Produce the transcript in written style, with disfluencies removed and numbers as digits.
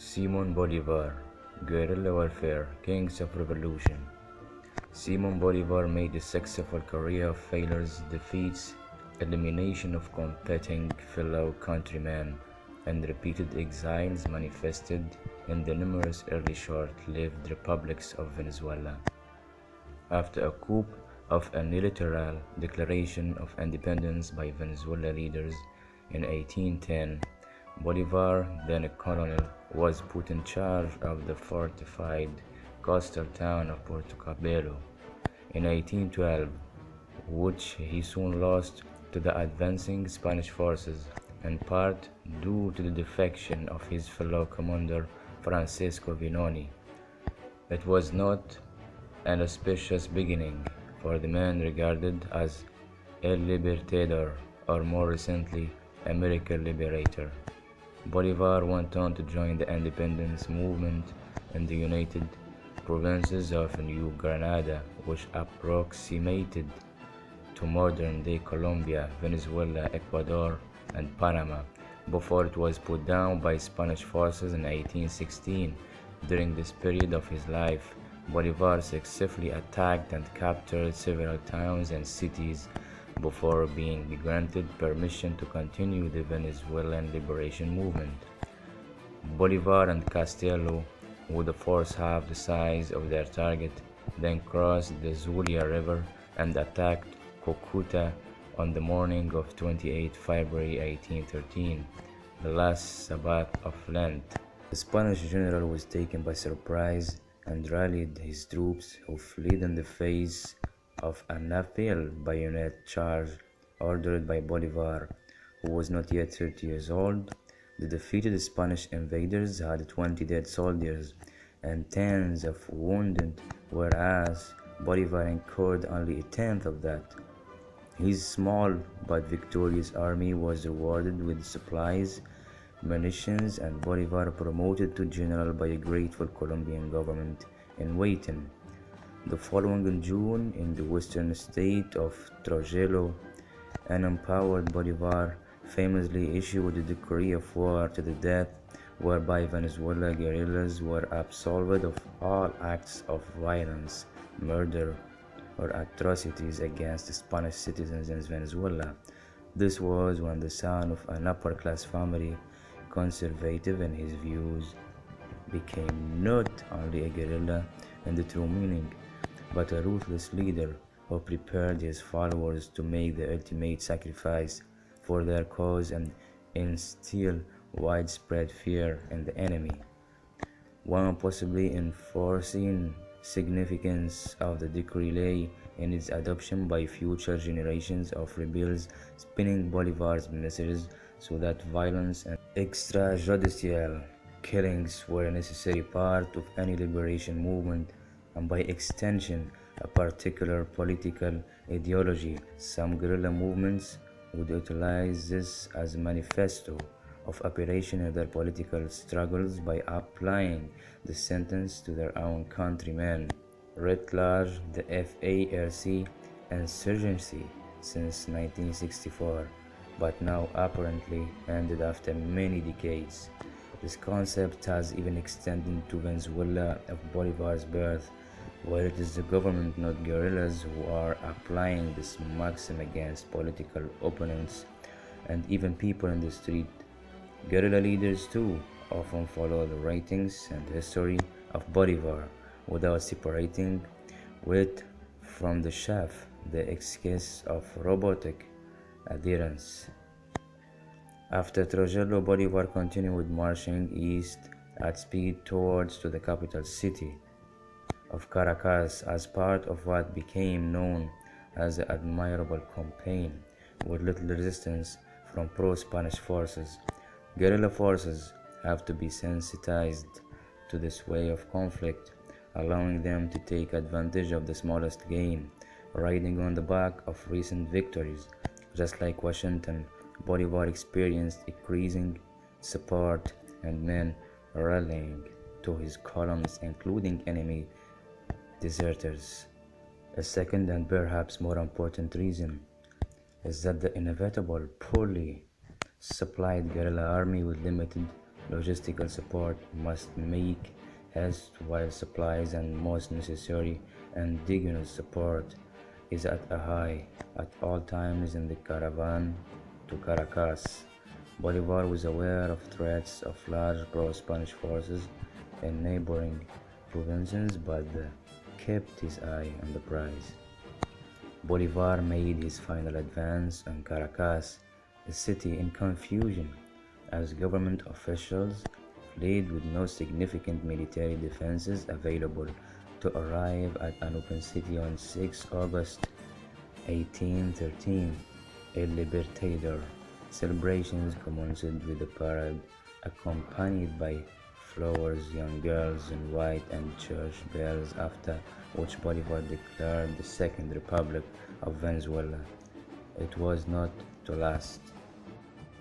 Simon Bolivar, Guerrilla Warfare, Kings of Revolution. Simon Bolivar made a successful career of failures, defeats, elimination of competing fellow countrymen, and repeated exiles manifested in the numerous early short-lived republics of Venezuela. After a coup of a unilateral declaration of independence by Venezuela leaders in 1810, Bolivar, then a colonel, was put in charge of the fortified coastal town of Puerto Cabello in 1812, which he soon lost to the advancing Spanish forces, in part due to the defection of his fellow commander Francisco Vinoni. It was not an auspicious beginning for the man regarded as El Libertador, or more recently, American Liberator. Bolivar went on to join the independence movement in the United Provinces of New Granada, which approximated to modern-day Colombia, Venezuela, Ecuador, and Panama, before it was put down by Spanish forces in 1816. During this period of his life, Bolivar successfully attacked and captured several towns and cities before being granted permission to continue the Venezuelan liberation movement. Bolivar and Castillo, with a force half the size of their target, then crossed the Zulia River and attacked Cucuta on the morning of 28 February 1813, the last Sabbath of Lent. The Spanish general was taken by surprise and rallied his troops, who fled in the face of a napalm bayonet charge ordered by Bolivar, who was not yet 30 years old. The defeated Spanish invaders had 20 dead soldiers and tens of wounded, whereas Bolivar incurred only a tenth of that. His small but victorious army was rewarded with supplies, munitions, and Bolivar promoted to general by a grateful Colombian government in waiting. The following June, in the western state of Trujillo, an empowered Bolivar famously issued a decree of war to the death, whereby Venezuela guerrillas were absolved of all acts of violence, murder, or atrocities against Spanish citizens in Venezuela. This was when the son of an upper-class family, conservative in his views, became not only a guerrilla in the true meaning, but a ruthless leader who prepared his followers to make the ultimate sacrifice for their cause and instill widespread fear in the enemy. One possibly unforeseen significance of the decree lay in its adoption by future generations of rebels, spinning Bolivar's messages so that violence and extrajudicial killings were a necessary part of any liberation movement, and by extension, a particular political ideology. Some guerrilla movements would utilize this as a manifesto of operation in their political struggles by applying the sentence to their own countrymen. Writ large, the FARC insurgency since 1964, but now apparently ended after many decades. This concept has even extended to Venezuela of Bolivar's birth, where it is the government, not guerrillas, who are applying this maxim against political opponents and even people in the street. Guerrilla leaders too often follow the writings and history of Bolivar without separating wit from the chaff, the excess of robotic adherence. After Trujillo, Bolivar continued marching east at speed towards to the capital city of Caracas as part of what became known as the Admirable Campaign, with little resistance from pro-Spanish forces. Guerrilla forces have to be sensitized to this way of conflict, allowing them to take advantage of the smallest gain, riding on the back of recent victories. Just like Washington, Bolivar experienced increasing support and men rallying to his columns, including enemy deserters. A second and perhaps more important reason is that the inevitable poorly supplied guerrilla army with limited Logistical support must make haste while supplies and most necessary indigenous support is at a high at all times in the caravan to Caracas. Bolivar was aware of threats of large pro-Spanish forces in neighboring provinces but kept his eye on the prize. Bolivar made his final advance on Caracas, a city in confusion, as government officials fled with no significant military defenses available to arrive at an open city on 6 August 1813. El Libertador celebrations commenced with a parade accompanied by flowers, young girls in white, and church bells, after which Bolivar declared the Second Republic of Venezuela. It was not to last.